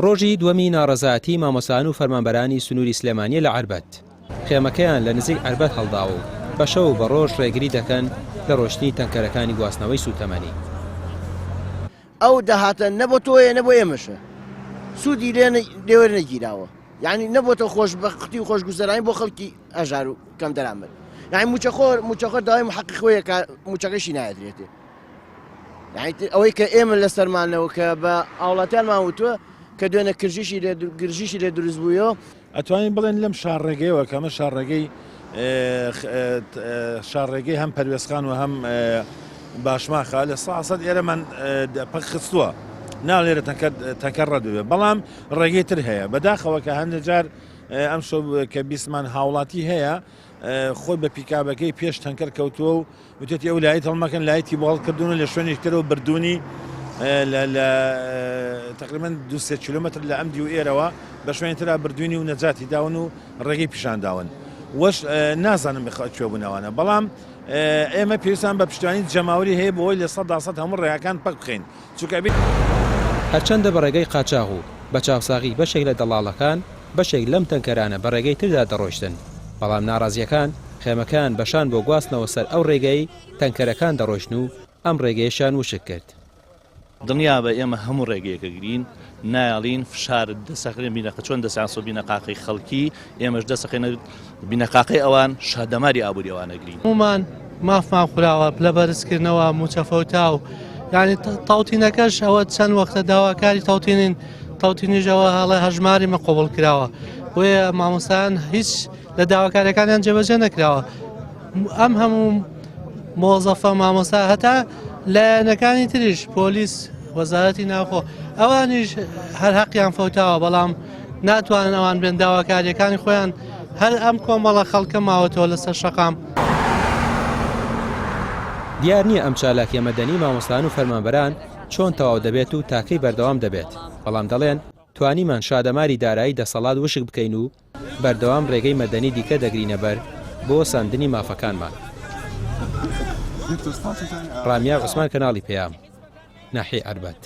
ڕۆژی دووەمی ناڕەزایەتی مامۆسان و فەرمانبەرانی سنووری سلێمانی لە عەربەت خێمەکەیان لە نزیک عەربەت هەڵداوە و بە شەو و بە ڕۆژ ڕێگری دەکەن لە ڕۆشتنی تەنکەرەکانی گواستنەوەی سوتەمەنی. ئەو دەهاتە نەبۆ تۆیە نەبۆ ئێمەشە سوودی لێوە نەگیراوە، یعنی نەبۆتە خۆشبەختی و خۆشگوزەرانی بۆ خەڵکی ئەژار و کەم دەرامەت، یعنی موچەخۆر داوای محەققی کە موچەکەشی نایەدرێتێ، یعنی ئەوەی کە ئێمە لە سەرمانەوە کە بە ئاوڵاتیانمان وتووە کە دوێنە گرژیشی لێ دروست بوویەوە ئەتوانین بڵێن لەم شارڕێگەیەوە کەمە شارڕێگەی هەم پەروێزخان و هەم باشماخە لە 100 ئێرەمان خستووە ناڵێرە تەکەڕ ڕەدوێ، بەڵام ڕێگەی تر هەیە بەداخەوە کە هەندێک جار ئەم شەو کە بیسمان هاوڵاتی هەیە خۆی بە پیکابەکەی پێش تەنکەر کەوتووە و وتێتی ئەو لایەت هەڵمەکەن لایەتی بۆ هەڵکردوونە لە شوێنێکترەوە بردوونی لە تقریبا 200 کیلومتر لە ئەمدی و ئێرەوە بە شوێنترا بردوونی و نەجاتی داون و ڕێگەی پیشانداون وەش نازانم بخوێ بوونەوەنە، بەڵام ئێمە پێویستان بە پشتیوانی جەماوری هەیە بۆی لە 100% هەموو ڕێیەکان پەک بخەین چونکە هەرچەندە بە ڕێگەی قاچاغ و بە چاوساغی بەشێک لە دەڵاڵەکان بەشێک لەم تەنکەرانە بە ڕێگەی تردا دەڕۆشتن، بەڵام ناڕازیەکان خێمەکان بەشان بۆ گواستنەوە سەر ئەو ڕێگەی تەنکەرەکان دەڕۆشن و ئەم ڕێگەیەشان وشک کرد. دنیا بە ئێمە هەموو ڕێگەیەکە گرین نایڵین فشار دەسەخرێن بینەکە چۆن دەسانسۆ بینەقاقی خەڵکی ئێمەش دەسەخێنە بینەقاقی ئەوان شادەماری ئابووری ئەوانە گرین. هەمومان مافمان خوراوە لە بەرزکردنەوە موچەفەوتا و یعنی تاوتینەکەش ئەوە چەند وەختە داواکاری تاوتینین تاوتینیژەوە هەڵە هەژماری مە قۆبڵ کراوە بۆیە مامۆستایان هیچ لە داواکاریەکانیان جێبەجێ نەکراوە. ئەم هەموو مۆزەفە مامۆستا هەتا لایەنەکانی تریش پۆلیس وەزارەتی ناوخۆ ئەوانیش هەر حەقیان فەوتاوە، بەڵام ناتوانن ئەوان بێن داواکاریەکانی خۆیان هەر ئەم کۆمەڵە خەڵکە ماوەتەوە لەسەر شەقام. دیار نییە ئەم چالاکیە مەدەنی مامۆستان و فەرمانبەران چۆن تەواو دەبێت و تاکەی بەردەوام دەبێت، بەڵام دەڵێن توانیمان شادەماری دارایی دەسەڵات وشک بکەین و بەردەوام ڕێگەی مەدەنی دیکە دەگرینە بەر بۆ ساندنی مافەکانمان. ڕامیا عوسمان کەناڵی پێیام ناحیەی عەربەت.